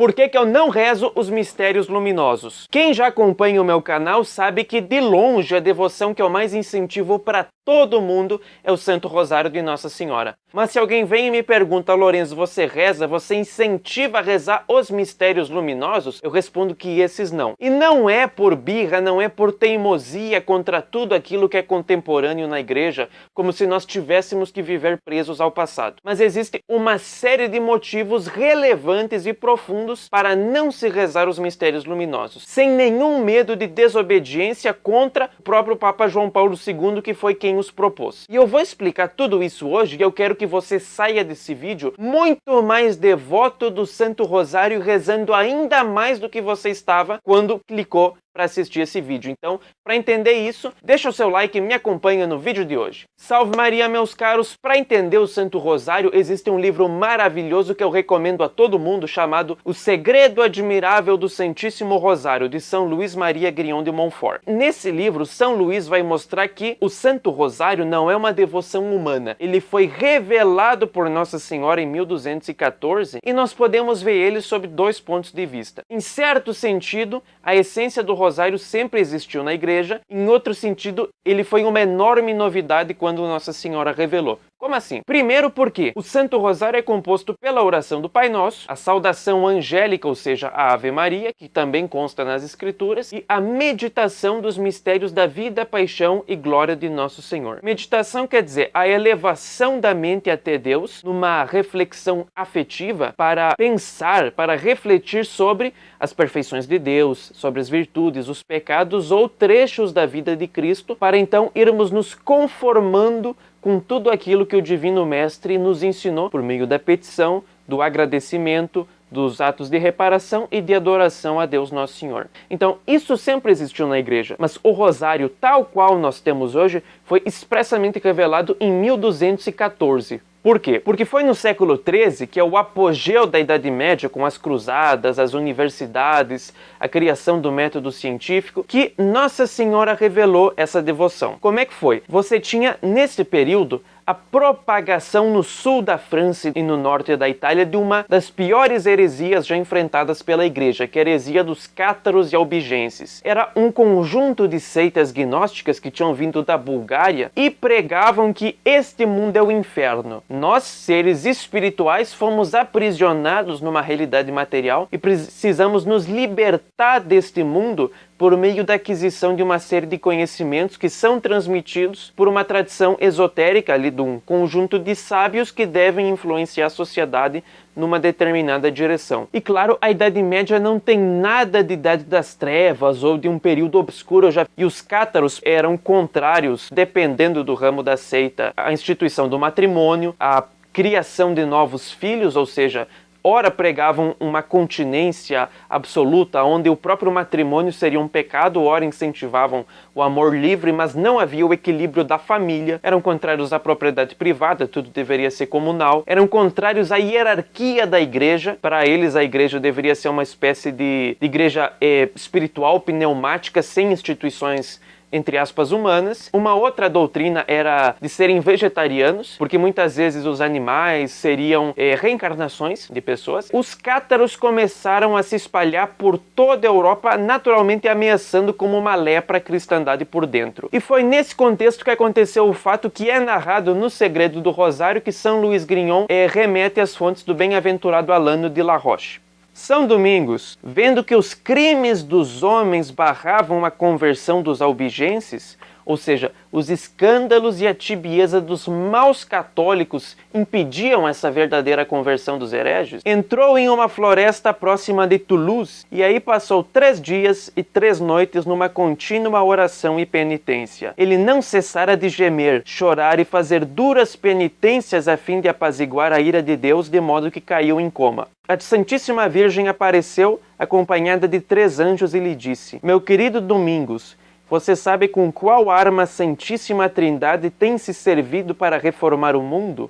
Por que eu não rezo os mistérios luminosos? Quem já acompanha o meu canal sabe que, de longe, a devoção que eu mais incentivo para todo mundo é o Santo Rosário de Nossa Senhora. Mas se alguém vem e me pergunta, Lourenço, você reza, você incentiva a rezar os mistérios luminosos? Eu respondo que esses não. E não é por birra, não é por teimosia contra tudo aquilo que é contemporâneo na igreja, como se nós tivéssemos que viver presos ao passado. Mas existe uma série de motivos relevantes e profundos para não se rezar os mistérios luminosos, sem nenhum medo de desobediência contra o próprio Papa João Paulo II, que foi quem os propôs. E eu vou explicar tudo isso hoje e eu quero que você saia desse vídeo muito mais devoto do Santo Rosário, rezando ainda mais do que você estava quando clicou para assistir esse vídeo. Então, para entender isso, deixa o seu like e me acompanha no vídeo de hoje. Salve Maria, meus caros! Para entender o Santo Rosário, existe um livro maravilhoso que eu recomendo a todo mundo, chamado O Segredo Admirável do Santíssimo Rosário, de São Luís Maria Grignion de Montfort. Nesse livro, São Luís vai mostrar que o Santo Rosário não é uma devoção humana. Ele foi revelado por Nossa Senhora em 1214 e nós podemos ver ele sob dois pontos de vista. Em certo sentido, a essência do Rosário sempre existiu na igreja, em outro sentido, ele foi uma enorme novidade quando Nossa Senhora revelou. Como assim? Primeiro porque o Santo Rosário é composto pela oração do Pai Nosso, a saudação angélica, ou seja, a Ave Maria, que também consta nas Escrituras, e a meditação dos mistérios da vida, paixão e glória de Nosso Senhor. Meditação quer dizer a elevação da mente até Deus, numa reflexão afetiva para pensar, para refletir sobre as perfeições de Deus, sobre as virtudes, os pecados ou trechos da vida de Cristo, para então irmos nos conformando com tudo aquilo que o Divino Mestre nos ensinou por meio da petição, do agradecimento, dos atos de reparação e de adoração a Deus Nosso Senhor. Então, isso sempre existiu na igreja, mas o Rosário, tal qual nós temos hoje, foi expressamente revelado em 1214. Por quê? Porque foi no século XIII, que é o apogeu da Idade Média, com as cruzadas, as universidades, a criação do método científico, que Nossa Senhora revelou essa devoção. Como é que foi? Você tinha, nesse período, a propagação no sul da França e no norte da Itália de uma das piores heresias já enfrentadas pela igreja, que é a heresia dos cátaros e albigenses. Era um conjunto de seitas gnósticas que tinham vindo da Bulgária e pregavam que este mundo é o inferno. Nós, seres espirituais, fomos aprisionados numa realidade material e precisamos nos libertar deste mundo por meio da aquisição de uma série de conhecimentos que são transmitidos por uma tradição esotérica ali de um conjunto de sábios que devem influenciar a sociedade numa determinada direção. E claro, a Idade Média não tem nada de Idade das Trevas ou de um período obscuro. E os cátaros eram contrários, dependendo do ramo da seita, à instituição do matrimônio, à criação de novos filhos, ou seja, ora pregavam uma continência absoluta, onde o próprio matrimônio seria um pecado, ora incentivavam o amor livre, mas não havia o equilíbrio da família, eram contrários à propriedade privada, tudo deveria ser comunal, eram contrários à hierarquia da igreja. Para eles a igreja deveria ser uma espécie de igreja espiritual, pneumática, sem instituições entre aspas, humanas. Uma outra doutrina era de serem vegetarianos, porque muitas vezes os animais seriam reencarnações de pessoas. Os cátaros começaram a se espalhar por toda a Europa, naturalmente ameaçando como uma lepra a cristandade por dentro. E foi nesse contexto que aconteceu o fato que é narrado no Segredo do Rosário, que São Luís Grignion remete às fontes do bem-aventurado Alano de La Roche. São Domingos, vendo que os crimes dos homens barravam a conversão dos albigenses, ou seja, os escândalos e a tibieza dos maus católicos impediam essa verdadeira conversão dos hereges, entrou em uma floresta próxima de Toulouse e aí passou 3 dias e 3 noites numa contínua oração e penitência. Ele não cessara de gemer, chorar e fazer duras penitências a fim de apaziguar a ira de Deus, de modo que caiu em coma. A Santíssima Virgem apareceu acompanhada de 3 anjos e lhe disse: "Meu querido Domingos, você sabe com qual arma a Santíssima Trindade tem se servido para reformar o mundo?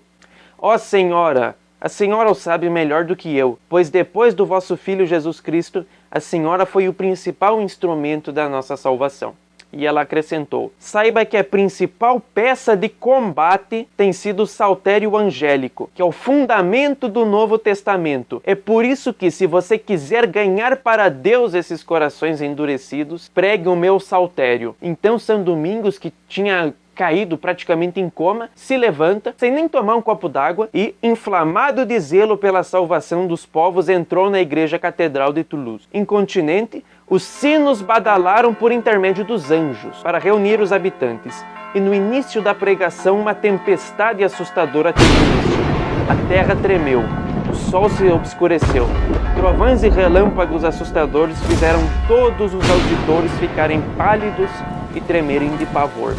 Ó Senhora, a Senhora o sabe melhor do que eu, pois depois do vosso Filho Jesus Cristo, a Senhora foi o principal instrumento da nossa salvação." E ela acrescentou: saiba que a principal peça de combate tem sido o saltério angélico, que é o fundamento do Novo Testamento. É por isso que, se você quiser ganhar para Deus esses corações endurecidos, pregue o meu saltério. Então São Domingos, que tinha caído praticamente em coma, se levanta, sem nem tomar um copo d'água, e, inflamado de zelo pela salvação dos povos, entrou na igreja catedral de Toulouse. Incontinente, os sinos badalaram por intermédio dos anjos para reunir os habitantes, e no início da pregação uma tempestade assustadora teve início. A terra tremeu, o sol se obscureceu, trovões e relâmpagos assustadores fizeram todos os auditores ficarem pálidos e tremerem de pavor.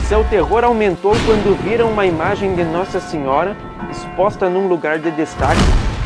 Seu terror aumentou quando viram uma imagem de Nossa Senhora exposta num lugar de destaque,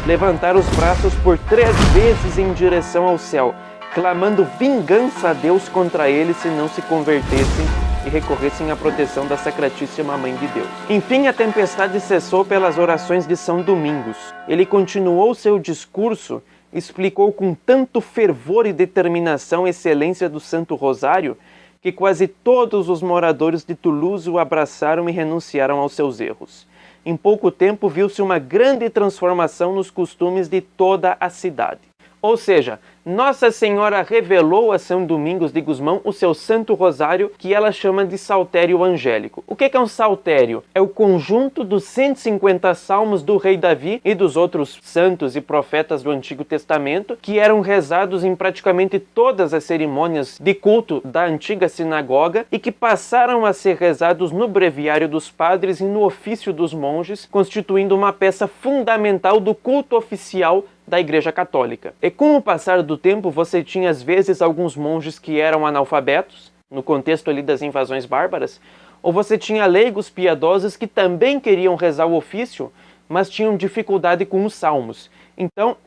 levantar os braços por 3 vezes em direção ao céu, clamando vingança a Deus contra eles se não se convertessem e recorressem à proteção da Sacratíssima Mãe de Deus. Enfim, a tempestade cessou pelas orações de São Domingos. Ele continuou seu discurso, explicou com tanto fervor e determinação a excelência do Santo Rosário, que quase todos os moradores de Toulouse o abraçaram e renunciaram aos seus erros. Em pouco tempo viu-se uma grande transformação nos costumes de toda a cidade. Ou seja, Nossa Senhora revelou a São Domingos de Gusmão o seu Santo Rosário, que ela chama de saltério angélico. O que é um saltério? É o conjunto dos 150 salmos do rei Davi e dos outros santos e profetas do Antigo Testamento, que eram rezados em praticamente todas as cerimônias de culto da antiga sinagoga e que passaram a ser rezados no breviário dos padres e no ofício dos monges, constituindo uma peça fundamental do culto oficial da Igreja Católica. E com o passar do tempo, você tinha às vezes alguns monges que eram analfabetos, no contexto ali das invasões bárbaras, ou você tinha leigos piedosos que também queriam rezar o ofício, mas tinham dificuldade com os salmos. Então,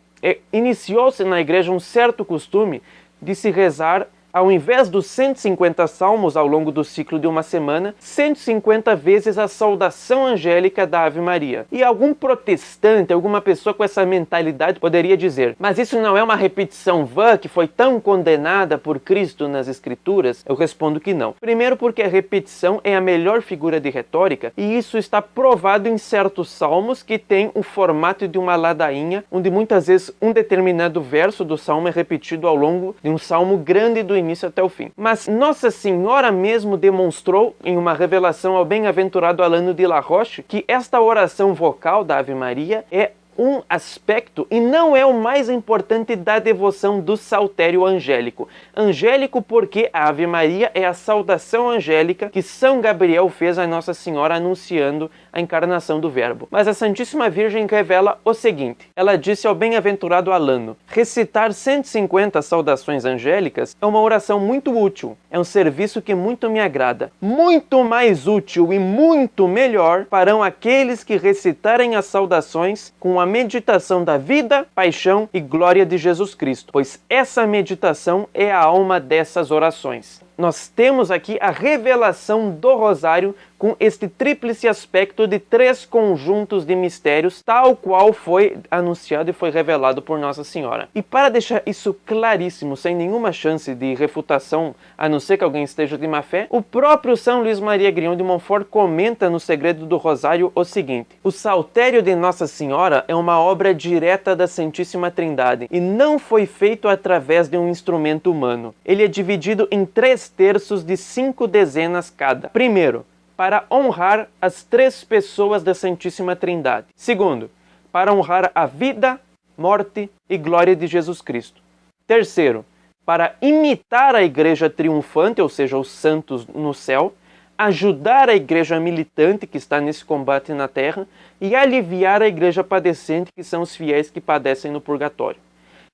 iniciou-se na igreja um certo costume de se rezar, ao invés dos 150 salmos ao longo do ciclo de uma semana, 150 vezes a saudação angélica da Ave Maria. E algum protestante, alguma pessoa com essa mentalidade poderia dizer: mas isso não é uma repetição vã que foi tão condenada por Cristo nas Escrituras? Eu respondo que não. Primeiro porque a repetição é a melhor figura de retórica, e isso está provado em certos salmos que têm o formato de uma ladainha, onde muitas vezes um determinado verso do salmo é repetido ao longo de um salmo grande do início até o fim. Mas Nossa Senhora mesmo demonstrou em uma revelação ao bem-aventurado Alano de La Roche que esta oração vocal da Ave Maria é um aspecto e não é o mais importante da devoção do saltério angélico. Angélico porque a Ave Maria é a saudação angélica que São Gabriel fez a Nossa Senhora anunciando a encarnação do Verbo. Mas a Santíssima Virgem revela o seguinte: ela disse ao bem-aventurado Alano: recitar 150 saudações angélicas é uma oração muito útil, é um serviço que muito me agrada. Muito mais útil e muito melhor farão aqueles que recitarem as saudações com a meditação da vida, paixão e glória de Jesus Cristo, pois essa meditação é a alma dessas orações. Nós temos aqui a revelação do Rosário com este tríplice aspecto de 3 conjuntos de mistérios, tal qual foi anunciado e foi revelado por Nossa Senhora. E para deixar isso claríssimo, sem nenhuma chance de refutação, a não ser que alguém esteja de má fé, o próprio São Luís Maria Grignion de Montfort comenta no Segredo do Rosário o seguinte: o saltério de Nossa Senhora é uma obra direta da Santíssima Trindade e não foi feito através de um instrumento humano. Ele é dividido em 3/3 de 5 dezenas cada. Primeiro, para honrar as 3 pessoas da Santíssima Trindade. Segundo, para honrar a vida, morte e glória de Jesus Cristo. Terceiro, para imitar a igreja triunfante, ou seja, os santos no céu, ajudar a igreja militante que está nesse combate na terra e aliviar a igreja padecente, que são os fiéis que padecem no purgatório.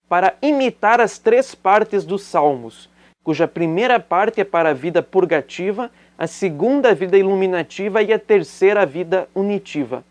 Para imitar as 3 partes dos salmos, cuja primeira parte é para a vida purgativa, a segunda a vida iluminativa e a terceira a vida unitiva.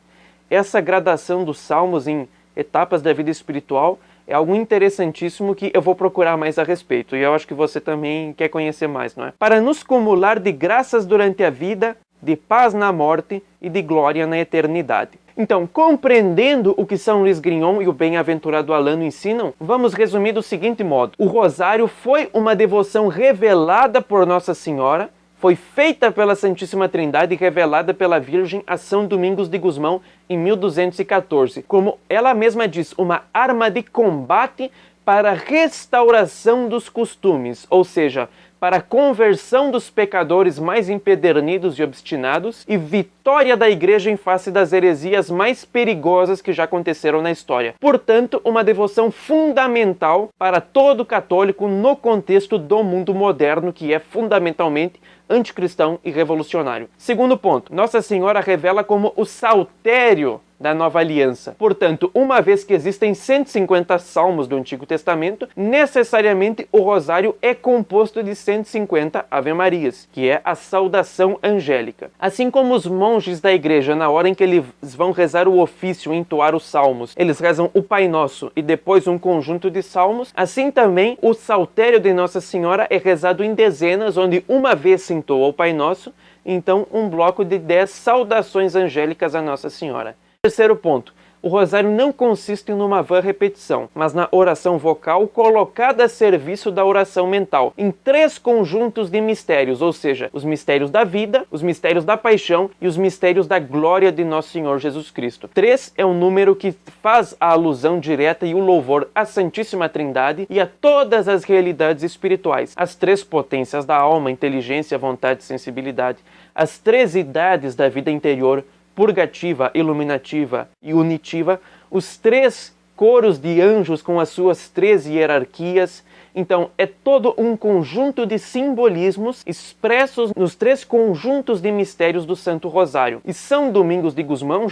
Essa gradação dos salmos em etapas da vida espiritual é algo interessantíssimo que eu vou procurar mais a respeito, e eu acho que você também quer conhecer mais, não é? Para nos cumular de graças durante a vida, de paz na morte e de glória na eternidade. Então, compreendendo o que São Luís Grignon e o bem-aventurado Alano ensinam, vamos resumir do seguinte modo: o rosário foi uma devoção revelada por Nossa Senhora, foi feita pela Santíssima Trindade e revelada pela Virgem a São Domingos de Gusmão em 1214, como ela mesma diz, uma arma de combate para a restauração dos costumes, ou seja, para a conversão dos pecadores mais empedernidos e obstinados e vitória da Igreja em face das heresias mais perigosas que já aconteceram na história. Portanto, uma devoção fundamental para todo católico no contexto do mundo moderno, que é fundamentalmente anticristão e revolucionário. Segundo ponto, Nossa Senhora revela como o saltério da Nova Aliança. Portanto, uma vez que existem 150 salmos do Antigo Testamento, necessariamente o rosário é composto de 150 Ave-Marias, que é a saudação angélica. Assim como os monges da igreja, na hora em que eles vão rezar o ofício e entoar os salmos, eles rezam o Pai Nosso e depois um conjunto de salmos, assim também o saltério de Nossa Senhora é rezado em dezenas, onde uma vez se entoa o Pai Nosso, então um bloco de 10 saudações angélicas a Nossa Senhora. Terceiro ponto, o rosário não consiste numa vã repetição, mas na oração vocal colocada a serviço da oração mental, em 3 conjuntos de mistérios, ou seja, os mistérios da vida, os mistérios da paixão e os mistérios da glória de Nosso Senhor Jesus Cristo. 3 é um número que faz a alusão direta e o louvor à Santíssima Trindade e a todas as realidades espirituais, as 3 potências da alma, inteligência, vontade e sensibilidade, as 3 idades da vida interior, purgativa, iluminativa e unitiva, os 3 coros de anjos com as suas 3 hierarquias. Então, é todo um conjunto de simbolismos expressos nos 3 conjuntos de mistérios do Santo Rosário. E São Domingos de Gusmão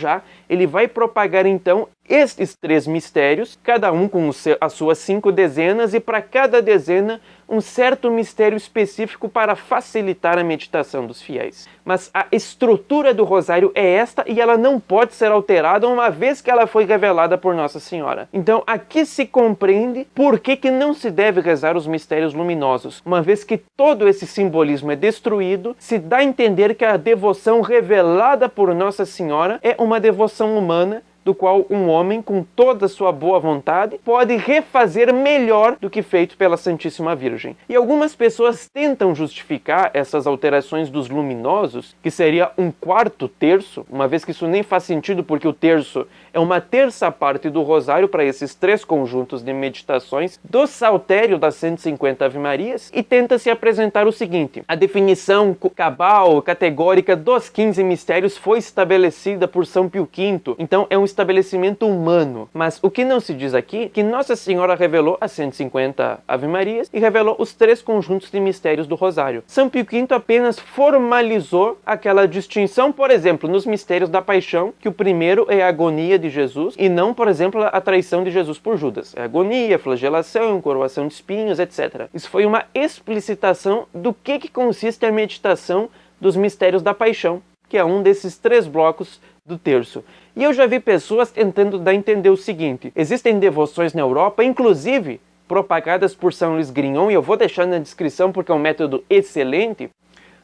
ele vai propagar então estes 3 mistérios, cada um com as suas 5 dezenas, e para cada dezena um certo mistério específico para facilitar a meditação dos fiéis. Mas a estrutura do rosário é esta e ela não pode ser alterada uma vez que ela foi revelada por Nossa Senhora. Então aqui se compreende por que não se deve rezar os mistérios luminosos. Uma vez que todo esse simbolismo é destruído, se dá a entender que a devoção revelada por Nossa Senhora é uma devoção humana, do qual um homem, com toda a sua boa vontade, pode refazer melhor do que feito pela Santíssima Virgem. E algumas pessoas tentam justificar essas alterações dos luminosos, que seria um 4º terço, uma vez que isso nem faz sentido, porque o terço é uma terça parte do rosário para esses 3 conjuntos de meditações, do saltério das 150 Ave-Marias, e tenta-se apresentar o seguinte: a definição cabal, categórica dos 15 mistérios foi estabelecida por São Pio V, então é um estabelecimento humano. Mas o que não se diz aqui é que Nossa Senhora revelou as 150 Ave-Marias e revelou os 3 conjuntos de mistérios do rosário. São Pio V apenas formalizou aquela distinção, por exemplo, nos mistérios da paixão, que o primeiro é a agonia de Jesus e não, por exemplo, a traição de Jesus por Judas. É agonia, flagelação, coroação de espinhos, etc. Isso foi uma explicitação do que consiste a meditação dos mistérios da paixão, que é um desses 3 blocos do terço. E eu já vi pessoas tentando dar a entender o seguinte: existem devoções na Europa, inclusive propagadas por São Luís Grignon, e eu vou deixar na descrição porque é um método excelente.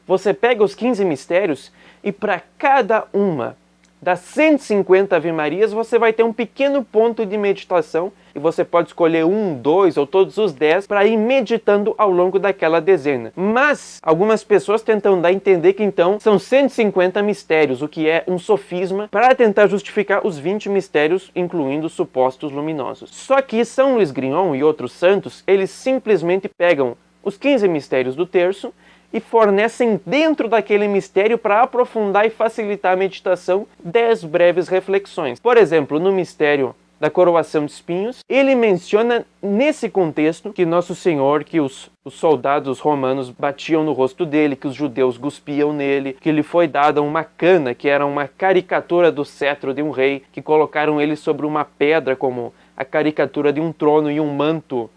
Você pega os 15 mistérios e para cada uma das 150 Ave-Marias você vai ter um pequeno ponto de meditação e você pode escolher 1, 2 ou todos os 10 para ir meditando ao longo daquela dezena. Mas algumas pessoas tentam dar a entender que então são 150 mistérios, o que é um sofisma, para tentar justificar os 20 mistérios, incluindo os supostos luminosos. Só que São Luís Grignon e outros santos, eles simplesmente pegam os 15 mistérios do terço e fornecem dentro daquele mistério, para aprofundar e facilitar a meditação, 10 breves reflexões. Por exemplo, no mistério da coroação de espinhos, ele menciona nesse contexto que Nosso Senhor, que os soldados romanos batiam no rosto dele, que os judeus cuspiam nele, que lhe foi dada uma cana, que era uma caricatura do cetro de um rei, que colocaram ele sobre uma pedra como a caricatura de um trono e um manto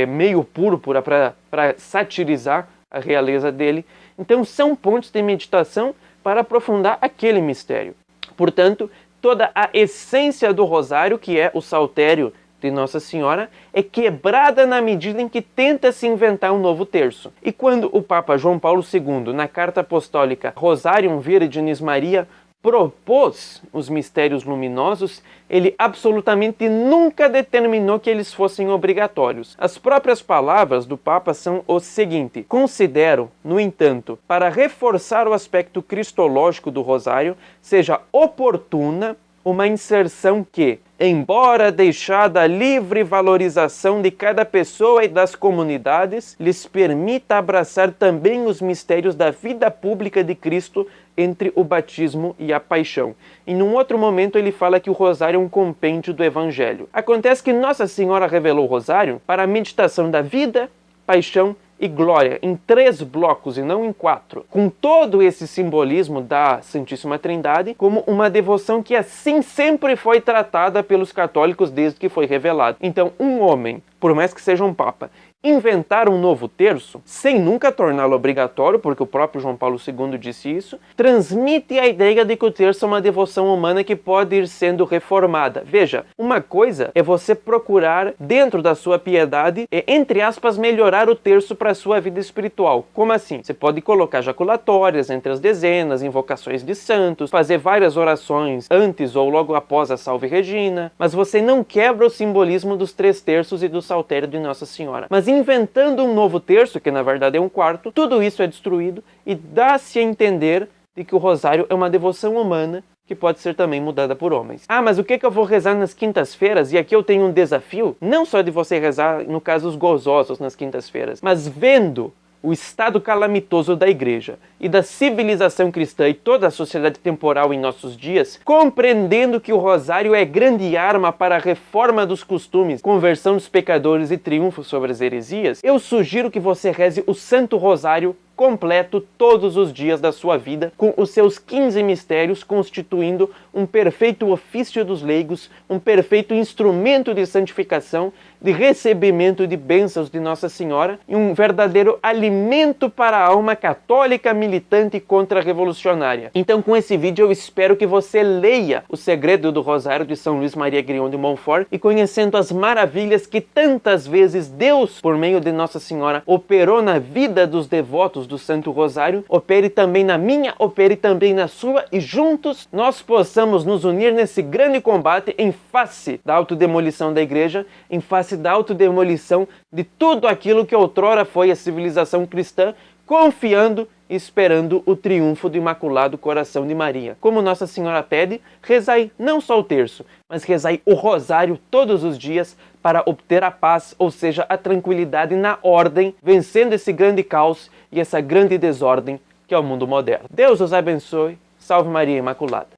meio púrpura para satirizar a realeza dele. Então são pontos de meditação para aprofundar aquele mistério. Portanto, toda a essência do rosário, que é o saltério de Nossa Senhora, é quebrada na medida em que tenta se inventar um novo terço. E quando o Papa João Paulo II, na carta apostólica Rosarium Virginis Maria, propôs os mistérios luminosos, ele absolutamente nunca determinou que eles fossem obrigatórios. As próprias palavras do Papa são o seguinte: considero, no entanto, para reforçar o aspecto cristológico do rosário, seja oportuna uma inserção que, embora deixada a livre valorização de cada pessoa e das comunidades, lhes permita abraçar também os mistérios da vida pública de Cristo entre o batismo e a paixão. Em um outro momento ele fala que o rosário é um compêndio do Evangelho. Acontece que Nossa Senhora revelou o rosário para a meditação da vida, paixão e glória, em 3 blocos e não em 4, com todo esse simbolismo da Santíssima Trindade, como uma devoção que assim sempre foi tratada pelos católicos desde que foi revelado. Então, um homem, por mais que seja um papa, inventar um novo terço, sem nunca torná-lo obrigatório, porque o próprio João Paulo II disse isso, transmite a ideia de que o terço é uma devoção humana que pode ir sendo reformada. Veja, uma coisa é você procurar, dentro da sua piedade, entre aspas, melhorar o terço para a sua vida espiritual. Como assim? Você pode colocar jaculatórias entre as dezenas, invocações de santos, fazer várias orações antes ou logo após a Salve Regina, mas você não quebra o simbolismo dos 3 terços e do saltério de Nossa Senhora. Mas inventando um novo terço, que na verdade é um quarto, tudo isso é destruído e dá-se a entender de que o rosário é uma devoção humana que pode ser também mudada por homens. Ah, mas o que eu vou rezar nas quintas-feiras? E aqui eu tenho um desafio, não só de você rezar, no caso, os gozosos nas quintas-feiras, mas vendo o estado calamitoso da igreja e da civilização cristã e toda a sociedade temporal em nossos dias, compreendendo que o rosário é grande arma para a reforma dos costumes, conversão dos pecadores e triunfo sobre as heresias, eu sugiro que você reze o Santo Rosário completo todos os dias da sua vida, com os seus 15 mistérios constituindo um perfeito ofício dos leigos, um perfeito instrumento de santificação, de recebimento de bênçãos de Nossa Senhora e um verdadeiro alimento para a alma católica militante e contra-revolucionária. Então, com esse vídeo eu espero que você leia O Segredo do Rosário de São Luís Maria Grignion de Montfort e, conhecendo as maravilhas que tantas vezes Deus, por meio de Nossa Senhora, operou na vida dos devotos do Santo Rosário, opere também na minha, opere também na sua, e juntos nós possamos nos unir nesse grande combate em face da autodemolição da igreja, em face da autodemolição de tudo aquilo que outrora foi a civilização cristã, confiando e esperando o triunfo do Imaculado Coração de Maria. Como Nossa Senhora pede, rezai não só o terço, mas rezai o rosário todos os dias para obter a paz, ou seja, a tranquilidade na ordem, vencendo esse grande caos e essa grande desordem que é o mundo moderno. Deus os abençoe. Salve Maria Imaculada.